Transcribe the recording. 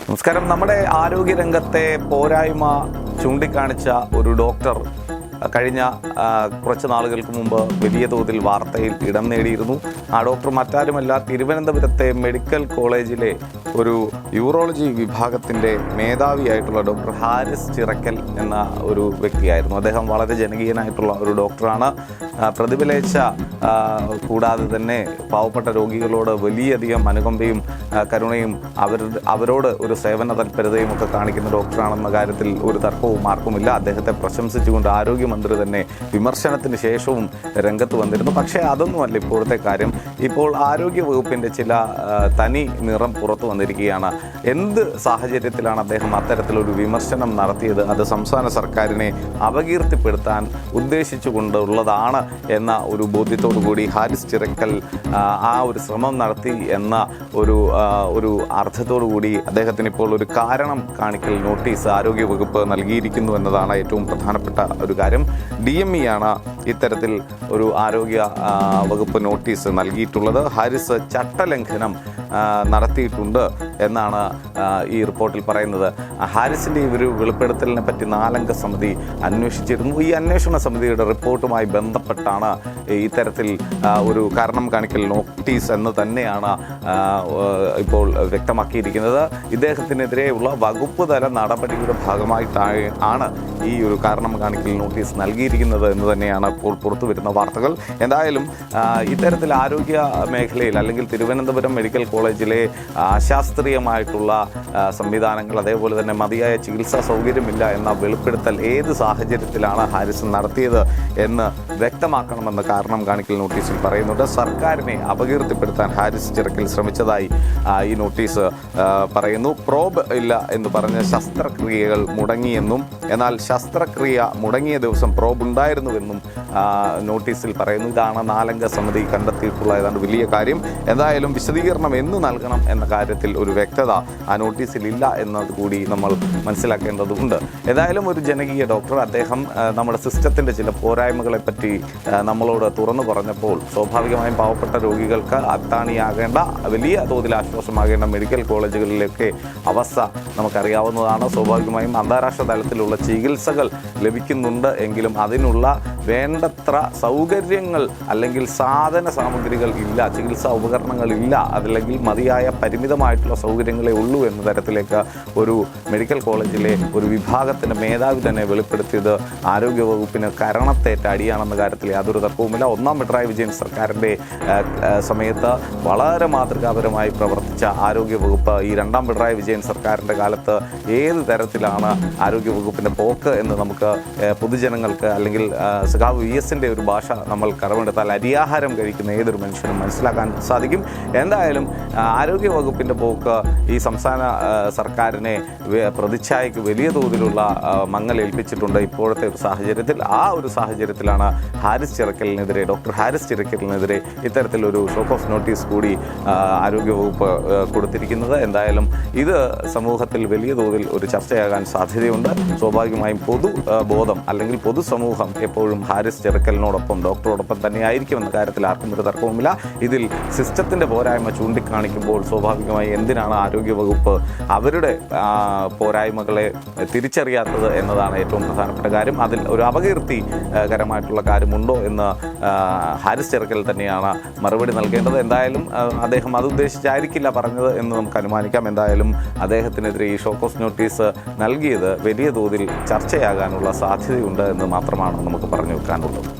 നമസ്കാരം. നമ്മുടെ ആരോഗ്യരംഗത്തെ പോരായ്മ ചൂണ്ടിക്കാണിച്ച ഒരു ഡോക്ടർ കഴിഞ്ഞ കുറച്ച് നാളുകൾക്ക് മുമ്പ് വലിയ തോതിൽ വാർത്തയിൽ ഇടം നേടിയിരുന്നു. ആ ഡോക്ടർ മറ്റാരുമല്ല, തിരുവനന്തപുരത്തെ മെഡിക്കൽ കോളേജിലെ ഒരു യൂറോളജി വിഭാഗത്തിൻ്റെ മേധാവിയായിട്ടുള്ള ഡോക്ടർ ഹാരിസ് ചിറക്കൽ എന്ന ഒരു വ്യക്തിയായിരുന്നു. അദ്ദേഹം വളരെ ജനകീയനായിട്ടുള്ള ഒരു ഡോക്ടറാണ്. പ്രതിഫലേച്ഛ കൂടാതെ തന്നെ പാവപ്പെട്ട രോഗികളോട് വലിയധികം അനുകമ്പയും കരുണയും അവരോട് ഒരു സേവന തൽപരതയും ഒക്കെ കാണിക്കുന്ന ഡോക്ടറാണെന്ന കാര്യത്തിൽ ഒരു തർക്കവും ആർക്കുമില്ല. അദ്ദേഹത്തെ പ്രശംസിച്ചുകൊണ്ട് ആരോഗ്യമന്ത്രി തന്നെ വിമർശനത്തിന് ശേഷവും രംഗത്ത് വന്നിരുന്നു. പക്ഷേ അതൊന്നുമല്ല ഇപ്പോഴത്തെ കാര്യം. ഇപ്പോൾ ആരോഗ്യ വകുപ്പിൻ്റെ ചില തനി നിറം പുറത്തു വന്നിരിക്കുകയാണ്. എന്ത് സാഹചര്യത്തിലാണ് അദ്ദേഹം അത്തരത്തിലൊരു വിമർശനം നടത്തിയത്? അത് സംസ്ഥാന സർക്കാരിനെ അപകീർത്തിപ്പെടുത്താൻ ഉദ്ദേശിച്ചുകൊണ്ടുള്ളതാണ് എന്ന ഒരു ബോധ്യത്തോടു കൂടി ഹാരിസ് ചിറക്കൽ ആ ഒരു ശ്രമം നടത്തി എന്ന ഒരു അർത്ഥത്തോടു കൂടി അദ്ദേഹത്തിന് ഇപ്പോൾ ഒരു കാരണം കാണിക്കൽ നോട്ടീസ് ആരോഗ്യവകുപ്പ് നൽകിയിരിക്കുന്നു എന്നതാണ് ഏറ്റവും പ്രധാനപ്പെട്ട ഒരു കാര്യം. DME ആണ് ഇത്തരത്തിൽ ഒരു ആരോഗ്യ വകുപ്പ് നോട്ടീസ് നൽകിയിട്ടുള്ളത്. ഹാരിസ് ചട്ടലംഘനം നടത്തിയിട്ടുണ്ട് എന്നാണ് ഈ റിപ്പോർട്ടിൽ പറയുന്നത്. ഹാരിസിൻ്റെ ഒരു വെളിപ്പെടുത്തലിനെ പറ്റി 4-അംഗ സമിതി അന്വേഷിച്ചിരുന്നു. ഈ അന്വേഷണ സമിതിയുടെ റിപ്പോർട്ടുമായി ബന്ധപ്പെട്ടാണ് ഇത്തരത്തിൽ ഒരു കാരണം കാണിക്കൽ നോട്ടീസ് എന്ന് തന്നെയാണ് ഇപ്പോൾ വ്യക്തമാക്കിയിരിക്കുന്നത്. ഇദ്ദേഹത്തിനെതിരെയുള്ള വകുപ്പ് തല നടപടിയുടെ ഭാഗമായിട്ടാണ് ഈ ഒരു കാരണം കാണിക്കൽ നോട്ടീസ് നൽകിയിരിക്കുന്നത് എന്ന് തന്നെയാണ് ഇപ്പോൾ പുറത്തു വരുന്ന വാർത്തകൾ. എന്തായാലും ഇത്തരത്തിൽ ആരോഗ്യ മേഖലയിൽ അല്ലെങ്കിൽ തിരുവനന്തപുരം മെഡിക്കൽ കോളേജിലെ അശാസ്ത്രീയമായിട്ടുള്ള സംവിധാനങ്ങൾ, അതേപോലെ തന്നെ മതിയായ ചികിത്സാ സൗകര്യമില്ല എന്ന വെളിപ്പെടുത്തൽ ഏത് സാഹചര്യത്തിലാണ് ഹാരിസ് നടത്തിയത് എന്ന് വ്യക്തമാക്കണമെന്ന് കാരണം കാണിക്കൽ നോട്ടീസിൽ പറയുന്നുണ്ട്. സർക്കാരിനെ അപകീർത്തിപ്പെടുത്താൻ ഹാരിസ് ചിറക്കൽ ശ്രമിച്ചതായി ഈ നോട്ടീസ് പറയുന്നു. പ്രോബ് ഇല്ല എന്ന് പറഞ്ഞ ശസ്ത്രക്രിയകൾ മുടങ്ങിയെന്നും എന്നാൽ ശസ്ത്രക്രിയ മുടങ്ങിയ ദിവസം പ്രോബ് ഉണ്ടായിരുന്നുവെന്നും നോട്ടീസിൽ പറയുന്നു. ഇതാണ് 4-അംഗ സമിതി കണ്ടെത്തിയിട്ടുള്ള ഏതാണ്ട് വലിയ കാര്യം. എന്തായാലും വിശദീകരണം എന്ന് നൽകണം എന്ന കാര്യത്തിൽ ഒരു വ്യക്തത ആ നോട്ടീസിൽ ഇല്ല എന്നത് കൂടി നമ്മൾ മനസ്സിലാക്കേണ്ടതുണ്ട്. ഏതായാലും ഒരു ജനകീയ ഡോക്ടർ, അദ്ദേഹം നമ്മുടെ സിസ്റ്റത്തിൻ്റെ ചില പോരായ്മകളെ പറ്റി നമ്മളോട് തുറന്നു പറഞ്ഞപ്പോൾ സ്വാഭാവികമായും പാവപ്പെട്ട രോഗികൾക്ക് അത്താണിയാകേണ്ട, വലിയ തോതിൽ ആശ്വാസമാകേണ്ട മെഡിക്കൽ കോളേജുകളിലൊക്കെ അവസ്ഥ നമുക്കറിയാവുന്നതാണ്. സ്വാഭാവികമായും അന്താരാഷ്ട്ര തലത്തിലുള്ള ചികിത്സകൾ ലഭിക്കുന്നുണ്ട് എങ്കിലും അതിനുള്ള വേണ്ടത്ര സൗകര്യങ്ങൾ അല്ലെങ്കിൽ സാധന സാമഗ്രികൾ ഇല്ല, ചികിത്സാ ഉപകരണങ്ങൾ ഇല്ല, അതല്ലെങ്കിൽ മതിയായ പരിമിതമായിട്ടുള്ള സൗകര്യങ്ങളേ ഉള്ളൂ എന്ന തരത്തിലേക്ക് ഒരു മെഡിക്കൽ കോളേജിലെ ഒരു വിഭാഗത്തിൻ്റെ മേധാവി തന്നെ വെളിപ്പെടുത്തിയത് ആരോഗ്യവകുപ്പിന് കരണത്തേറ്റ അടിയാണെന്ന കാര്യത്തിൽ യാതൊരു തർക്കവുമില്ല. ഒന്നാം പിണറായി വിജയൻ സർക്കാരിൻ്റെ സമയത്ത് വളരെ മാതൃകാപരമായി പ്രവർത്തിച്ച ആരോഗ്യവകുപ്പ് ഈ രണ്ടാം പിണറായി വിജയൻ സർക്കാരിൻ്റെ കാലത്ത് ഏത് തരത്തിലാണ് ആരോഗ്യവകുപ്പിൻ്റെ പോക്ക് എന്ന് നമുക്ക് പൊതുജനങ്ങൾക്ക് അല്ലെങ്കിൽ സഖാവ് VS-ൻ്റെ ഒരു ഭാഷ നമ്മൾ കടമെടുത്താൽ അരിയാഹാരം കഴിക്കുന്ന ഏതൊരു മനുഷ്യനും മനസ്സിലാക്കാൻ സാധിക്കും. എന്തായാലും ആരോഗ്യവകുപ്പിൻ്റെ പോക്ക് ഈ സംസ്ഥാന സർക്കാരിനെ പ്രതിച്ഛായക്ക് വലിയ തോതിലുള്ള മങ്ങലേൽപ്പിച്ചിട്ടുണ്ട് ഇപ്പോഴത്തെ ഒരു സാഹചര്യത്തിൽ. ആ ഒരു സാഹചര്യത്തിലാണ് ഡോക്ടർ ഹാരിസ് ചിറക്കലിനെതിരെ ഇത്തരത്തിലൊരു ഷോക്ക് ഓഫ് നോട്ടീസ് കൂടി ആരോഗ്യവകുപ്പ് കൊടുത്തിരിക്കുന്നത്. എന്തായാലും ഇത് സമൂഹത്തിൽ വലിയ തോതിൽ ഒരു ചർച്ചയാകാൻ സാധ്യതയുണ്ട്. സ്വാഭാവികമായും പൊതുബോധം അല്ലെങ്കിൽ പൊതുസമൂഹം എപ്പോഴും ഹാരിസ് ചിറക്കലിനോടൊപ്പം ഡോക്ടറോടൊപ്പം തന്നെയായിരിക്കുമെന്ന കാര്യത്തിൽ ആർക്കും ഒരു തർക്കവുമില്ല. ഇതിൽ സിസ്റ്റത്തിൻ്റെ പോരായ്മ ചൂണ്ടിക്കാണിക്കുമ്പോൾ സ്വാഭാവികമായി എന്തിനാണ് ആരോഗ്യവകുപ്പ് അവരുടെ പോരായ്മകളെ തിരിച്ചറിയാത്തത് എന്നതാണ് ഏറ്റവും പ്രധാനപ്പെട്ട കാര്യം. അതിൽ ഒരു അപകീർത്തികരമായിട്ടുള്ള കാര്യമുണ്ടോ എന്ന് ഹാരിസ് ചിറക്കൽ തന്നെയാണ് മറുപടി നൽകേണ്ടത്. എന്തായാലും അദ്ദേഹം അത് ഉദ്ദേശിച്ചായിരിക്കില്ല പറഞ്ഞത് എന്ന് നമുക്ക് അനുമാനിക്കാം. എന്തായാലും അദ്ദേഹത്തിനെതിരെ ഈ ഷോക്ക് ഓഫ് നോട്ടീസ് നൽകിയത് വലിയ തോതിൽ ചർച്ചയാകാനുള്ള സാധ്യതയുണ്ട് എന്ന് മാത്രമാണ് നമുക്ക് പറഞ്ഞു വെക്കാനുള്ളത്.